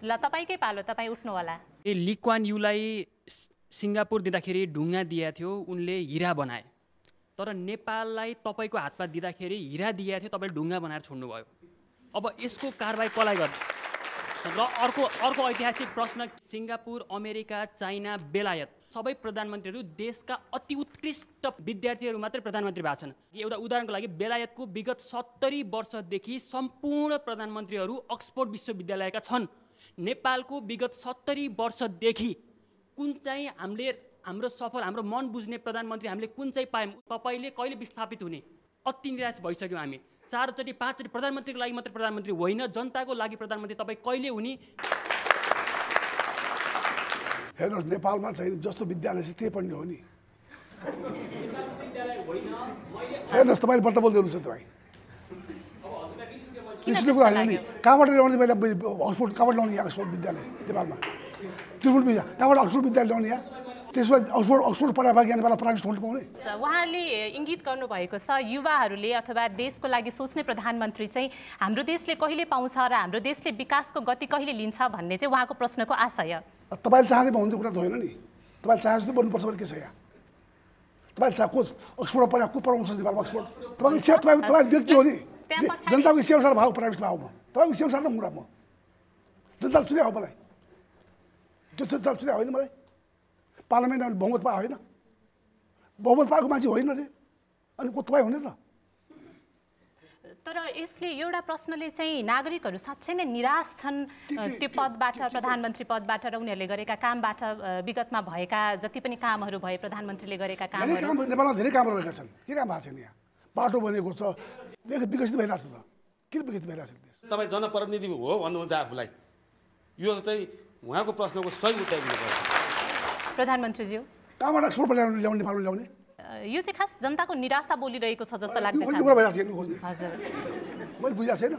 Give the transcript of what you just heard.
ल तपाईकै पालो, तपाईँ उठ्नु होला। ली क्वान यूलाई सिङ्गापुर दिँदाखेरि ढुङ्गा दिएको थियो, उनले हिरा बनाए। तर नेपाललाई तपाईँको हातमा दिँदाखेरि हिरा दिएको थियो, तपाईँले ढुङ्गा बनाएर छोड्नुभयो। अब यसको कारबाही कसलाई गर्नु? र अर्को ऐतिहासिक प्रश्न, सिङ्गापुर, अमेरिका, चाइना, बेलायत सबै प्रधानमन्त्रीहरू देशका अति उत्कृष्ट विद्यार्थीहरू मात्रै प्रधानमन्त्री भएको छन्। एउटा उदाहरणको लागि बेलायतको विगत 70 वर्षदेखि सम्पूर्ण प्रधानमन्त्रीहरू अक्सफोर्ड विश्वविद्यालयका छन्। नेपालको विगत 70 वर्षदेखि कुन चाहिँ हाम्रो मन बुझ्ने प्रधानमन्त्री हामीले कुन चाहिँ पायौँ? तपाईँले कहिले विस्थापित हुने? अति निराश भइसक्यौँ हामी। 4 चोटि 5 चोटि प्रधानमन्त्रीको लागि मात्रै प्रधानमन्त्री होइन, जनताको लागि प्रधानमन्त्री तपाईँ कहिले हुने? हेर्नुहोस्, नेपालमा चाहिँ जस्तो विद्यालय छ त्यही पढ्ने हो नि। हेर्नुहोस्, तपाईँले बल्ल बोल्दै हुनुहुन्छ तपाईँ। रिसुको कुरा होइन नि। कहाँबाट ल्याउने? मैले अक्सफोर्ड कहाँबाट ल्याउने? यहाँ अक्सफोर्ड विद्यालय नेपालमा त्रिभुवन विद्या कहाँबाट अक्सफोर्ड विद्यालय ल्याउने? यहाँ त्यसमा अक्सफोर्ड पढाएर बाँकी नेपालमा प्राइभेट स्कुल पाउने। उहाँले इङ्गित गर्नुभएको छ युवाहरूले अथवा देशको लागि सोच्ने प्रधानमन्त्री चाहिँ हाम्रो देशले कहिले पाउँछ र हाम्रो देशले विकासको गति कहिले लिन्छ भन्ने चाहिँ उहाँको प्रश्नको आशय। तपाईँले चाहँदै भन्ने कुरा त होइन नि। तपाईँले चाहे जस्तो बोल्नुपर्छ भने के छ? यहाँ तपाईँले अक्सफोर्ड पढाएर को पढाउँछ नेपालमा? अक्सफोर्ड तपाईँको इच्छा, तपाईँ व्यक्ति हो नि। जनताको इच्छा अनुसार भाउ प्राइभेटमा आउनु, तपाईँको इच्छा अनुसार कुरा म जनताले चुने हो मलाई। त्यो जनताले चुने होइन मलाई। पार्लियामेन्टमा बहुमत पाएको होइन, बहुमत पाएको मान्छे होइन रे, अनि को तपाईँ हुने त? तर यसले एउटा प्रश्नले चाहिँ नागरिकहरू साँच्चै नै निराश छन् त्यो पदबाट, प्रधानमन्त्री पदबाट र उनीहरूले गरेका कामबाट। विगतमा भएका जति पनि कामहरू भए प्रधानमन्त्रीले गरेका कामहरू, नेपालमा धेरै कामहरू रहेका छन्। के काम भएको छैन? यहाँ बाटो बनेको छ, विकसित भइरहेको छ त। किन विकसित भइरहेको छ? तपाईँ जनप्रतिनिधि हो भन्नुहुन्छ आफूलाई, यो चाहिँ उहाँको प्रश्नको सही उत्तर दिनुपर्छ। प्रधानमन्त्रीज्यू, कहाँबाट एक्सपोर्ट ल्याउने नेपालमा ल्याउने? यो चाहिँ खास जनताको निराशा बोलिरहेको छ जस्तो लाग्दैछ। हजुर, मैले बुझाएको छैन।